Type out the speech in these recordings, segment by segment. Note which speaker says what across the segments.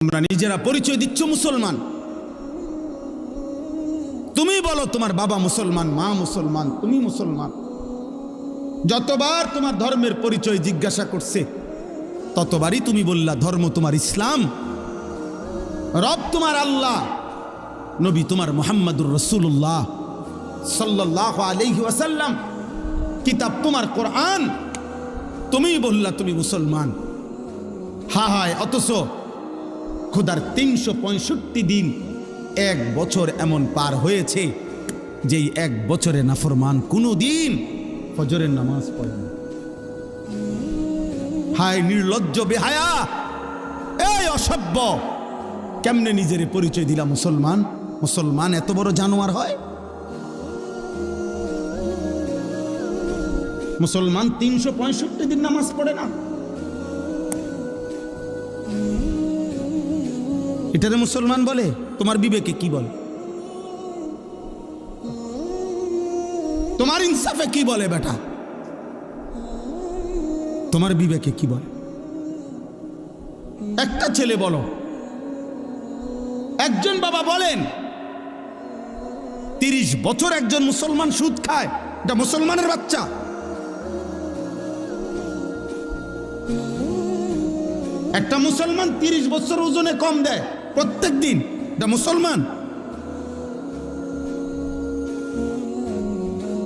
Speaker 1: তোমরা নিজেরা পরিচয় দিচ্ছ মুসলমান। তুমি বলো তোমার বাবা মুসলমান, মা মুসলমান, তুমি মুসলমান। যতবার তোমার ধর্মের পরিচয় জিজ্ঞাসা করছে ততবারই তুমি বললা ধর্ম তোমার ইসলাম, রব তোমার আল্লাহ, নবী তোমার মুহাম্মাদুর রাসূলুল্লাহ সাল্লাল্লাহু আলাইহি ওয়াসাল্লাম, কিতাব তোমার কোরআন। তুমি বললা তুমি মুসলমান। হায় অথচ খোদার ৩৬৫ দিন, এক বছর এমন পার হয়েছে যেই এক বছরে নাফরমান কোনো দিন ফজরের নামাজ পড়ে না। হায় নির্লজ্জ বেহায়া, এই অসভ্য, কেমনে নিজের পরিচয় দিলা মুসলমান? মুসলমান এত বড় জানোয়ার হয়? মুসলমান ৩৬৫ দিন নামাজ পড়ে না, এটারে মুসলমান বলে? তোমার বিবেকে কি বলে? তোমার ইনসাফে কি বলে? বেটা, তোমার বিবেকে কি বলে? একটা ছেলে বলো, একজন বাবা বলেন ৩০ বছর একজন মুসলমান সুদ খায়, এটা মুসলমানের বাচ্চা? একটা মুসলমান ৩০ বছর ওজনে কম দেয় প্রত্যেক দিন, এটা মুসলমান?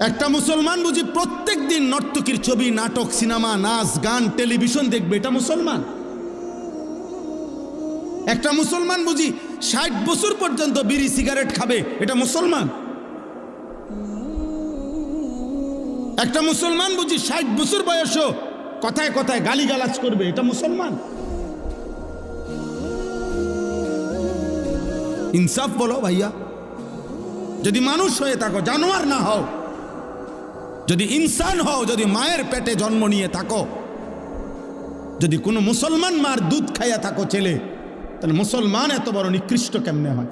Speaker 1: একটা মুসলমান বুঝি প্রত্যেক দিন নর্তকীর ছবি, নাটক, সিনেমা, নাচ, গান, টেলিভিশন দেখবে, এটা মুসলমান? একটা মুসলমান বুঝি ৬০ বছর পর্যন্ত বিড়ি সিগারেট খাবে, এটা মুসলমান? একটা মুসলমান বুঝি ৬০ বছর বয়সও কথায় কথায় গালিগালাজ করবে, এটা মুসলমান? ইনসাফ বলো ভাইয়া। যদি মানুষ হয়ে থাকো, জানোয়ার না হও, যদি ইনসান হও, যদি মায়ের পেটে জন্ম নিয়ে থাকো, যদি কোনো মুসলমান মার দুধ খাইয়া থাকো ছেলে, তাহলে মুসলমান এত বড় নিকৃষ্ট কেমনে হয়?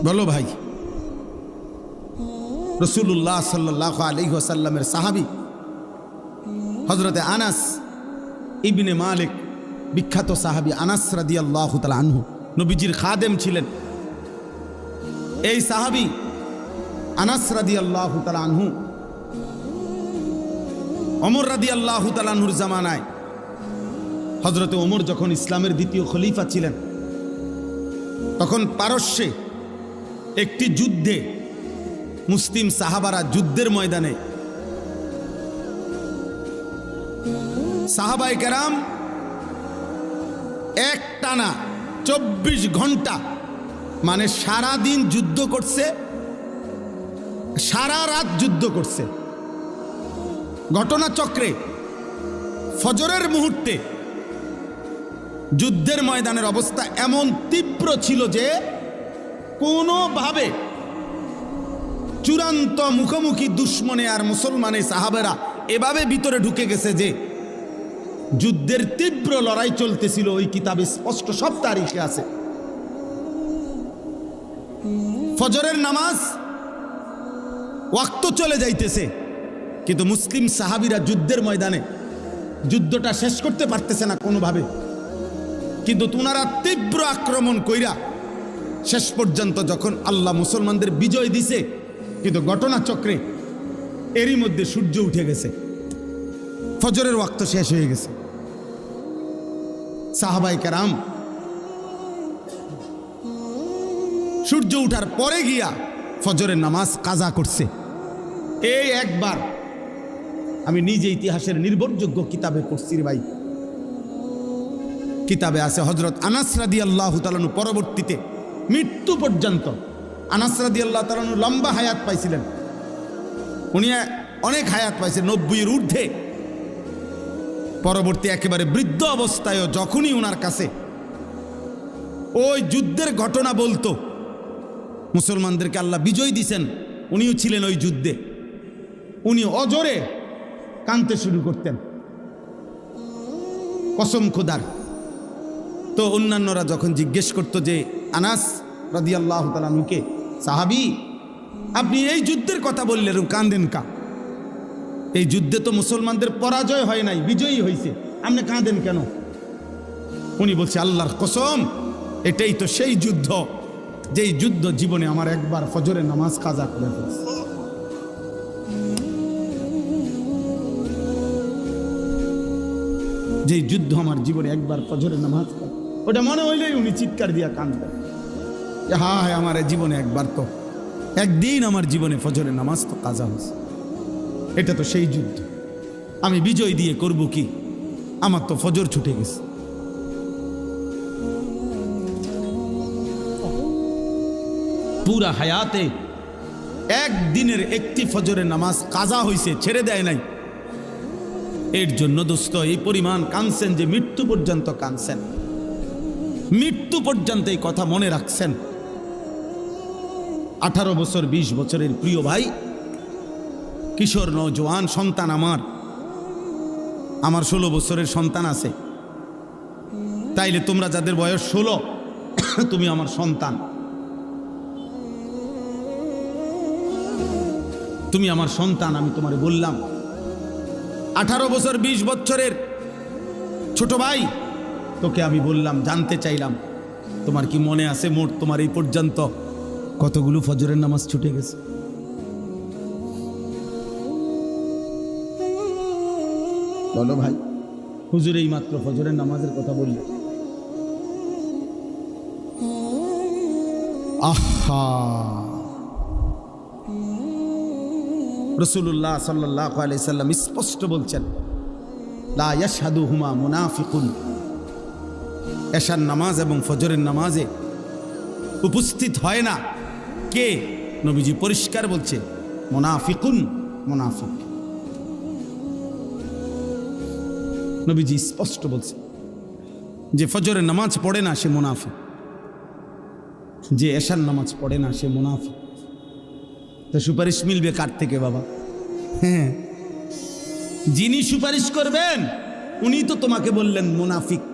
Speaker 1: বলো ভাই। রাসূলুল্লাহ সাল্লাল্লাহু আলাইহি ওয়াসাল্লামের সাহাবী হযরতে আনাস ইবনে মালিক, বিখ্যাত সাহাবী আনাস রাদিয়াল্লাহু তাআলা আনহু, নবীজির খাদেম ছিলেন। এই সাহাবী আনাস রাদিয়াল্লাহু তাআলা আনহু ওমর রাদিয়াল্লাহু তাআলা আনহুর জামানায়, হযরতে ওমর যখন ইসলামের দ্বিতীয় খলিফা ছিলেন, তখন পারস্যে একটি যুদ্ধে মুসলিম সাহাবারা যুদ্ধের ময়দানে সাহাবায়ে কেরাম এক টানা ২৪ ঘন্টা, মানে সারা দিন যুদ্ধ করছে, সারা রাত যুদ্ধ করছে। ঘটনাচক্রে ফজরের মুহূর্তে যুদ্ধের ময়দানের অবস্থা এমন তীব্র ছিল যে কোনোভাবে চূড়ান্ত মুখোমুখি দুশ্মনে আর মুসলমানে সাহাবেরা এভাবে ভিতরে ঢুকে গেছে যে যুদ্ধের তীব্র লড়াই চলতেছিল। ওই কিতাবে স্পষ্ট সব তারিখে আছে। ফজরের নামাজ ওয়াক্ত চলে যাইতেছে, কিন্তু মুসলিম সাহাবীরা যুদ্ধের ময়দানে যুদ্ধটা শেষ করতে পারতেছে না কোনোভাবে, কিন্তু ওনারা তীব্র আক্রমণ কইরা শেষ পর্যন্ত যখন আল্লাহ মুসলমানদের বিজয় দিছে, কিন্তু ঘটনাচক্রে এরই মধ্যে সূর্য উঠে গেছে, ফজরের ওয়াক্ত শেষ হয়ে গেছে। সাহাবায়ে কেরাম সূর্য উঠার পরে গিয়া ফজরের নামাজ কাজা করছে। এই একবার আমি নিজে ইতিহাসের নির্ভরযোগ্য কিতাবে পড়ছি রে ভাই। কিতাবে আছে হযরত আনাস রাদিয়াল্লাহু তাআলা আনহু পরবর্তীতে মৃত্যু পর্যন্ত, আনাস রাদিয়াল্লাহু তাআলা আনহু লম্বা হায়াত পাইছিলেন, উনি অনেক হায়াত পাইছেন, ৯০-এর ঊর্ধ্বে। পরবর্তী একেবারে বৃদ্ধ অবস্থায়ও যখনই ওনার কাছে ওই যুদ্ধের ঘটনা বলতো, মুসলমানদেরকে আল্লাহ বিজয় দিছেন, উনিও ছিলেন ওই যুদ্ধে, উনি অজরে কাঁদতে শুরু করতেন, কসম খোদার। তো অন্যান্যরা যখন জিজ্ঞেস করতো যে আনাস রাদিয়াল্লাহু তাআলা আনহুকে, সাহাবী, আপনি এই যুদ্ধের কথা বললেন, কাঁদেন কা? এই যুদ্ধে তো মুসলমানদের পরাজয় হয় নাই, বিজয়ী হয়েছে, আপনি কাঁদেন কেন? উনি বলছে আল্লাহর কসম, এটাই তো সেই যুদ্ধ যেই যুদ্ধ জীবনে আমার একবার ফজরের নামাজ কাজা করে ফেলছে। যেই যুদ্ধ আমার জীবনে একবার ফজরের নামাজ, ওটা মনে হইলেই উনি চিৎকার দিয়া কাঁদতেন, হ্যাঁ হ্যাঁ আমার জীবনে একবার তো একদিন আমার জীবনে ফজরের নামাজ তো কাজা হয়েছে। এটা তো সেই যুদ্ধ, আমি বিজয় দিয়ে করব কি, আমার তো ফজর ছুটে গেছে। পুরা হায়াতে একদিনের একটি ফজরের নামাজ কাজা হয়েছে, ছেড়ে দেয় নাই। এর জন্য দোস্ত এই পরিমাণ কাঁদছেন যে মৃত্যু পর্যন্ত কাঁদছেন, মৃত্যু পর্যন্ত এই কথা মনে রাখছেন। 18 বছর 20 বছরের প্রিয় ভাই, কিশোর নওজোয়ান সন্তান আমার 16 বছরের সন্তান আছে। তাইলে তোমরা যাদের বয়স 16, তুমি আমার সন্তান, তুমি আমার সন্তান। আমি তোমারে বললাম 18 বছর 20 বছরের ছোট ভাই, তোকে আমি বললাম, জানতে চাইলাম তোমার কি মনে আছে মোট তোমার এই পর্যন্ত কতগুলো ফজরের নামাজ ছুটে গেছে? বলো ভাই। হুজুর এই মাত্র ফজরের নামাজের কথা বললে। আহা, রাসূলুল্লাহ সাল্লাল্লাহু আলাইহি সাল্লাম স্পষ্ট বলছেন, লা ইয়াশহাদুহুমা মুনাফিকুন। এশার নামাজ এবং ফজরের নামাজে উপস্থিত হয় না কে? নবীজি পরিষ্কার বলছে, মুনাফিকুন, মুনাফিক। নবীজি স্পষ্ট বলছে যে ফজরের নামাজ পড়ে না সে মুনাফিক, যে এশার নামাজ পড়ে না সে মুনাফিক। তো সুপারিশ মিলবে কার থেকে বাবা? হ্যাঁ, যিনি সুপারিশ করবেন উনি তো তোমাকে বললেন মুনাফিক।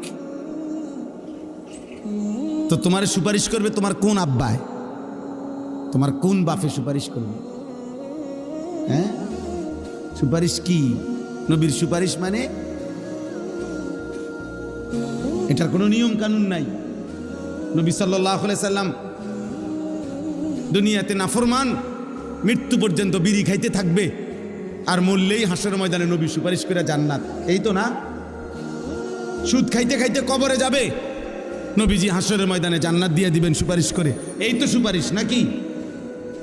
Speaker 1: তো তোমার সুপারিশ করবে তোমার কোন আব্বায়, তোমার কোন বাপে সুপারিশ করবে? হ্যাঁ, সুপারিশ কি? নবীর সুপারিশ মানে এটার কোনো নিয়ম কানুন নাই। নবী সাল্লাল্লাহু আলাইহি সাল্লাম দুনিয়াতে নাফরমান মৃত্যু পর্যন্ত বিড়ি খাইতে থাকবে, আর মরলেই হাসরের ময়দানে নবী সুপারিশ করে জান্নাত, এই তো না? সুদ খাইতে খাইতে কবরে যাবে, নবীজি হাসরের ময়দানে জান্নাত দিয়ে দিবেন সুপারিশ করে, এই তো সুপারিশ নাকি?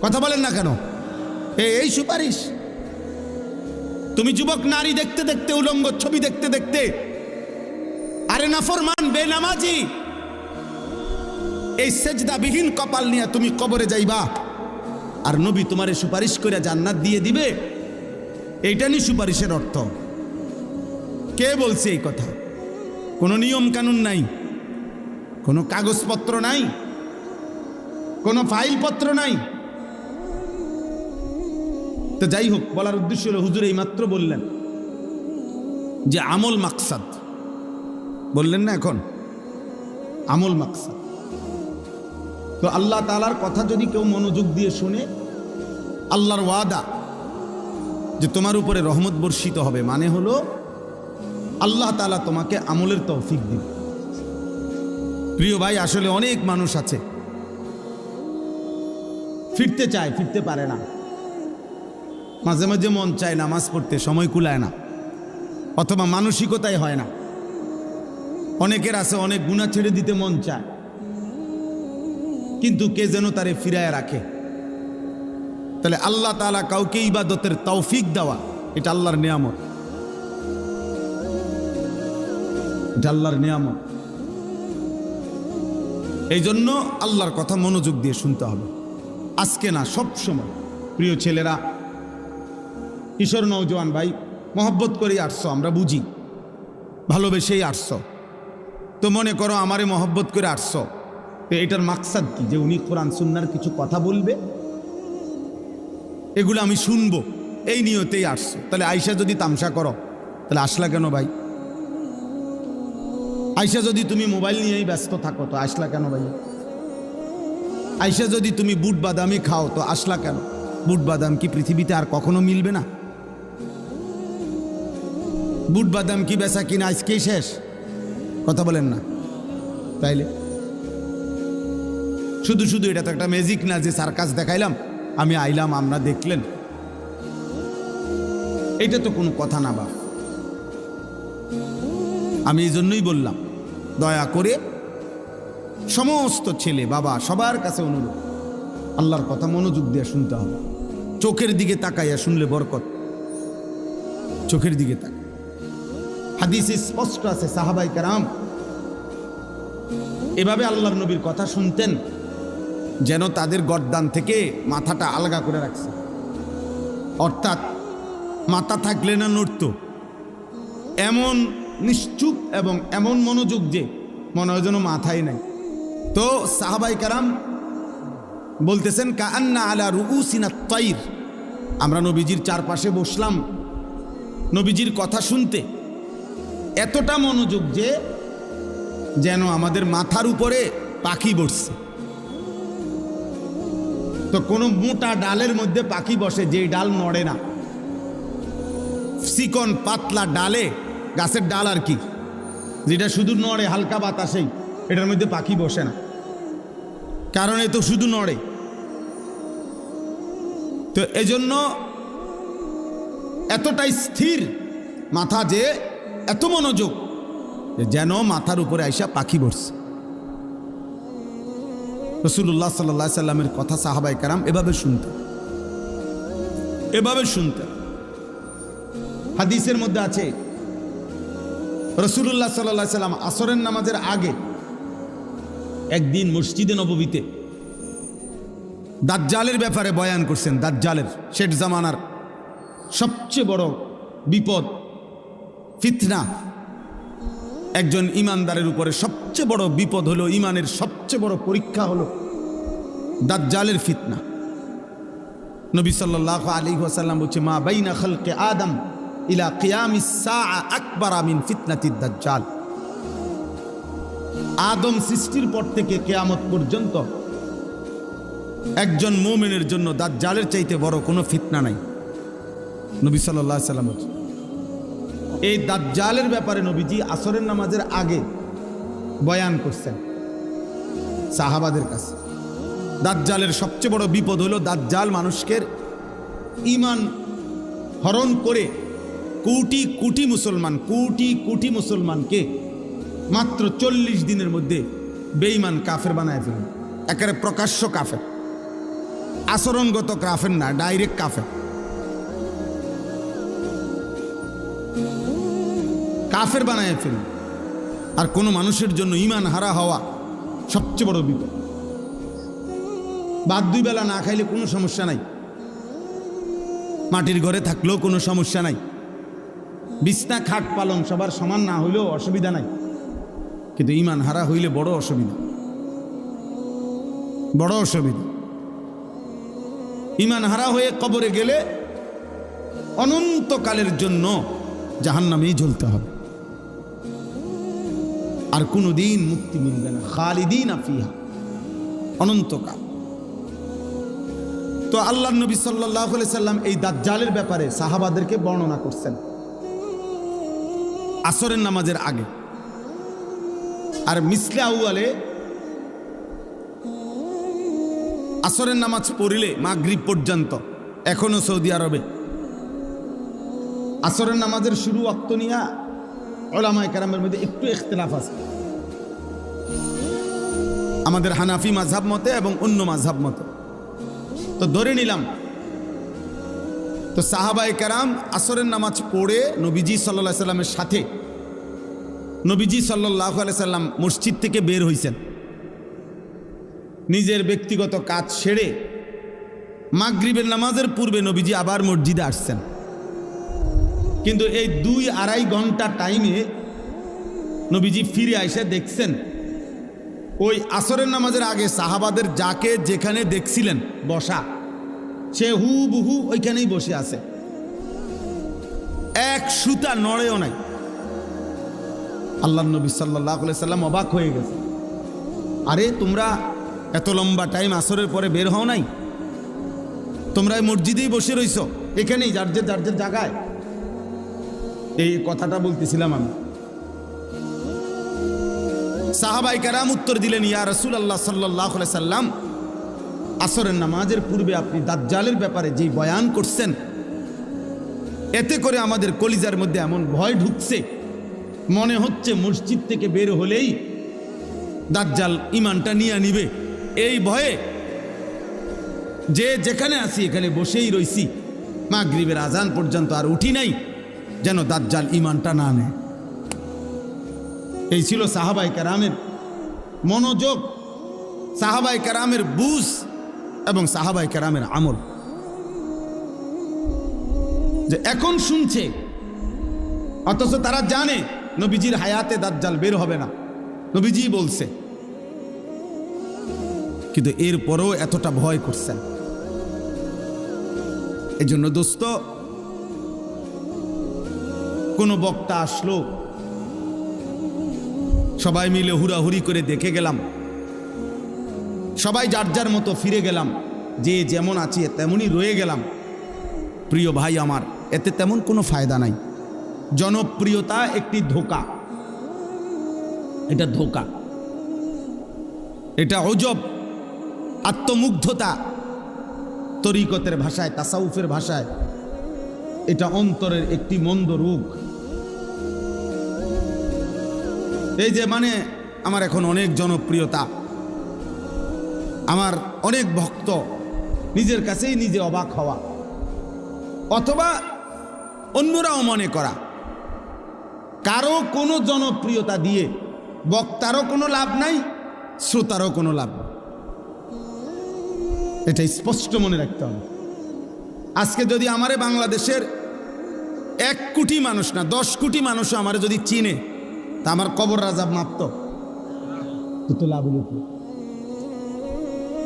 Speaker 1: কথা বলেন না কেন? এই সুপারিশ। তুমি যুবক নারী দেখতে দেখতে, উলঙ্গ ছবি দেখতে দেখতে, আরে নাফরমান বেনামাজি এই সেজদাবিহীন কপাল নিয়ে তুমি কবরে যাইবা, আর নবী তোমারে সুপারিশ করে জান্নাত দিয়ে দিবে, এইটা নি সুপারিশের অর্থ? কে বলছে এই কথা? কোনো নিয়ম কানুন নাই, কোনো কাগজপত্র নাই, কোনো ফাইলপত্র নাই। তো যাই হোক, বলার উদ্দেশ্য হলো হুজুর এই মাত্র বললেন যে আমল মাকসাদ, বললেন না এখন আমল মাকসাদ। তো আল্লাহ তাআলার কথা যদি কেউ মনোযোগ দিয়ে শুনে, আল্লাহর ওয়াদা যে তোমার উপরে রহমত বর্ষিত হবে, মানে হলো আল্লাহ তাআলা তোমাকে আমলের তৌফিক দিবে। প্রিয় ভাই, আসলে অনেক মানুষ আছে ফিরতে চায়, ফিরতে পারে না। মাঝে মাঝে মন চায় নামাজ পড়তে, সময় কুলায় না, অথবা মানসিকতাই হয় না। অনেকের আছে অনেক গুনাহ ছেড়ে দিতে মন চায়, কিন্তু কে যেন তারে ফিরায় রাখে। তাহলে আল্লাহ তাআলা কাউকে ইবাদতের তৌফিক দেওয়া, এটা আল্লাহর নিয়ামত, এটা আল্লাহর নিয়ামত। এই জন্য আল্লাহর কথা মনোযোগ দিয়ে শুনতে হবে, আজকে না সব সময়। প্রিয় ছেলেরা, কিশোর নওজোয়ান ভাই, মহব্বত করেই আসছো, আমরা বুঝি, ভালোবেসেই আসছো। তো মনে করো আমারে মহব্বত করে আসছো, তো এটার মাকসাদ কি? যে উনি কোরআন সুন্নাহর কিছু কথা বলবে, এগুলো আমি শুনবো, এই নিয়তেই আসছো। তাহলে আয়সা যদি তামসা করো, তাহলে আসলা কেন ভাই? আয়সা যদি তুমি মোবাইল নিয়েই ব্যস্ত থাকো, তো আসলা কেন ভাই? আয়সা যদি তুমি বুট বাদামি খাও, তো আসলা কেন? বুট বাদাম কি পৃথিবীতে আর কখনো মিলবে না? বুট বাদাম কি বেচা কিনা আজকেই শেষ? কথা বলেন না তাইলে শুধু শুধু এটা তো একটা ম্যাজিক না যে সার্কাস দেখাইলাম, আমি আইলাম, আমরা দেখলেন, এটা তো কোনো কথা না বাপ। আমি এই জন্যই বললাম, দয়া করে সমস্ত ছেলে বাবা সবার কাছে অনুরোধ, আল্লাহর কথা মনোযোগ দিয়ে শুনতে হবে। চোখের দিকে তাকাইয়া শুনলে বরকত। চোখের দিকে তাকাই, হাদিসে স্পষ্ট আছে সাহাবায়ে কেরাম এভাবে আল্লাহর নবীর কথা শুনতেন যেন তাদের গর্দান থেকে মাথাটা আলগা করে রাখছে, অর্থাৎ মাথা থাকলে না নড়ত, এমন নিশ্চুপ এবং এমন মনোযোগ যে মনে হয় যেন মাথাই নাই। তো সাহাবায়ে কেরাম বলতেছেন কাআন্না আলা রুউসিনা তাইর, আমরা নবীজির চারপাশে বসলাম নবীজির কথা শুনতে, এতটা মনোযোগ যে যেন আমাদের মাথার উপরে পাখি বসছে। তো কোনো মোটা ডালের মধ্যে পাখি বসে, যে ডাল নড়ে না, চিকন পাতলা ডালে, গাছের ডাল আর কি, যেটা শুধু নড়ে হালকা বাতাসেই, এটার মধ্যে পাখি বসে না, কারণ এ তো শুধু নড়ে। তো এজন্য এতটাই স্থির মাথা যে এত মনোযোগ যেন মাথার উপরে আইসা পাখি বসছে। রাসূলুল্লাহ সাল্লাল্লাহু আলাইহি সাল্লামের কথা সাহাবায়ে কেরাম এভাবে শুনতেন, এভাবে শুনতেন। হাদিসের মধ্যে আছে রাসূলুল্লাহ সাল্লাল্লাহু আলাইহি সাল্লাম আসরের নামাজের আগে একদিন মসজিদে নববীতে দাজ্জালের ব্যাপারে বয়ান করছেন। দাজ্জালের, শেষ জামানার সবচেয়ে বড় বিপদ, ফিতনা। একজন ইমানদারের উপরে সবচেয়ে বড় বিপদ হলো, ইমানের সবচেয়ে বড় পরীক্ষা হলো দাজ্জালের ফিতনা। নবী সাল্লাল্লাহু আলাইহি ওয়াসাল্লাম বলছে, মা বাইনা খালকে আদম ইলা কিয়ামিস সাআ আকবারা মিন ফিতনাতিদ দাজ্জাল। আদম সৃষ্টির পর থেকে কিয়ামত পর্যন্ত একজন মুমিনের জন্য দাজ্জালের চাইতে বড় কোনো ফিতনা নাই। নবী সাল্লাল্লাহু আলাইহি ওয়াসাল্লাম বলছে, এই দাজ্জালের ব্যাপারে নবীজি আসরের নামাজের আগে বয়ান করছেন সাহাবাদের কাছে। দাজ্জালের সবচেয়ে বড় বিপদ হলো দাজ্জাল মানুষকে ঈমান হরণ করে কোটি কোটি মুসলমানকে মাত্র 40 দিনের মধ্যে বেঈমান কাফের বানায় ফেলবে। একেবারে প্রকাশ্য কাফের, আচরণগত কাফের না, ডাইরেক্ট কাফের। কাফের বানায় ফেলবে। আর কোনো মানুষের জন্য ঈমান হারা হওয়া সবচেয়ে বড় বিপদ। বাদ 2 বেলা না খাইলে কোনো সমস্যা নাই, মাটির ঘরে থাকলেও কোনো সমস্যা নাই, বিছনা খাট পালং সবার সমান না হইলেও অসুবিধা নাই, কিন্তু ঈমান হারা হইলে বড় অসুবিধা, বড় অসুবিধা। ঈমান হারা হয়ে কবরে গেলে অনন্তকালের জন্য জাহান্নামেই জ্বলতে হবে, আর কোনোদিন মুক্তি মিলবে না, খালিদিনা ফিহা, অনন্তকাল। তো আল্লাহর নবী সাল্লাল্লাহু আলাইহি সাল্লাম এই দাজ্জালের ব্যাপারে সাহাবাদেরকে বর্ণনা করছেন আসরের নামাজের আগে। আর মিসলে আউয়ালে আসরের নামাজ পড়িলে মাগরিব পর্যন্ত এখনো সৌদি আরবে আসরের নামাজের শুরু ওয়াক্ত নিয়ে উলামায়ে কেরামের মধ্যে একটু ইখতিলাফ আছে, আমাদের হানাফি মাযহাব মতে এবং অন্য মাযহাব মতে। তো ধরে নিলাম, তো সাহাবায়ে কেরাম আসরের নামাজ পড়ে নবীজি সাল্লাল্লাহু আলাইহি সাল্লামের সাথে, নবীজি সাল্লাল্লাহু আলাইহি সাল্লাম মসজিদ থেকে বের হইছেন, নিজের ব্যক্তিগত কাজ সেরে মাগরিবের নামাজের পূর্বে নবীজি আবার মসজিদে আসছেন। কিন্তু এই 2-2.5 ঘন্টা টাইমে নবীজি ফিরে আইসে দেখছেন ওই আসরের নামাজের আগে সাহাবাদের যাকে যেখানে দেখছিলেন বসা, সে হুবহু ওইখানেই বসে আছে, এক সুতা নড়েও নাই। আল্লাহর নবী সাল্লাল্লাহু আলাইহি সাল্লাম অবাক হয়ে গেছে, আরে তোমরা এত লম্বা টাইম আসরের পরে বের হও নাই, তোমরা এই মসজিদেই বসে রইছো, এখানেই যার যে জায়গায়। এই কথাটা বলতেছিলাম আমি। সাহাবায়ে কেরাম উত্তর দিলেন, ইয়া রাসূলুল্লাহ সাল্লাল্লাহু আলাইহি সাল্লাম, আসরের নামাজের পূর্বে আপনি দাজ্জালের ব্যাপারে যে বয়ান করছেন, এতে করে আমাদের কলিজার মধ্যে এমন ভয় ঢুকছে, মনে হচ্ছে মসজিদ থেকে বের হলেই দাজ্জাল ঈমানটা নিয়ে নিবে। এই ভয়ে যে যেখানে আছি এখানে বসেই রইছি, মাগরিবের আজান পর্যন্ত আর উঠি নাই, যেন দাজ্জাল ঈমানটা না নেয়। এই ছিল সাহাবায়ে কেরামের মনোযোগ, সাহাবায়ে কেরামের বুঝ এবং সাহাবায়ে কেরামের আমল। যে এখন শুনছে, অথচ তারা জানে নবীজির হায়াতে দাজ্জাল বের হবে না, নবীজি বলছে, কিন্তু এরপরও এতটা ভয় করছেন। এই জন্য দোস্ত, কোনো বক্তা আসলো, সবাই মিলে হুড়াহুড়ি করে দেখে গেলাম, সবাই যার যার মতো ফিরে গেলাম, যে যেমন আছি তেমনই রয়ে গেলাম। প্রিয় ভাই আমার, এতে তেমন কোনো ফায়দা নাই। জনপ্রিয়তা একটি ধোঁকা, এটা ধোঁকা, এটা অজব, আত্মমুগ্ধতা, তরিকতের ভাষায়, তাসাউফের ভাষায় এটা অন্তরের একটি মন্দ রোগ। এই যে মানে আমার এখন অনেক জনপ্রিয়তা, আমার অনেক ভক্ত, নিজের কাছেই নিজে অবাক হওয়া, অথবা অন্যরাও মনে করা, কারো কোনো জনপ্রিয়তা দিয়ে বক্তারও কোনো লাভ নাই, শ্রোতারও কোনো লাভ নেই। এটা স্পষ্ট মনে রাখতে হবে। আজকে যদি আমারে বাংলাদেশের 1 কোটি মানুষ না 10 কোটি মানুষও আমারে যদি চিনে, তা আমার কবর রাজাব মাপত তো লাভ হলো কি?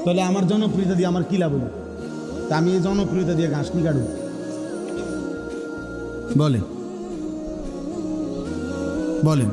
Speaker 1: তাহলে আমার জনপ্রিয়তা দিয়ে আমার কি লাভ হলো? তা আমি এই জনপ্রিয়তা দিয়ে ঘাস নি কাটব? বলেন বলেন।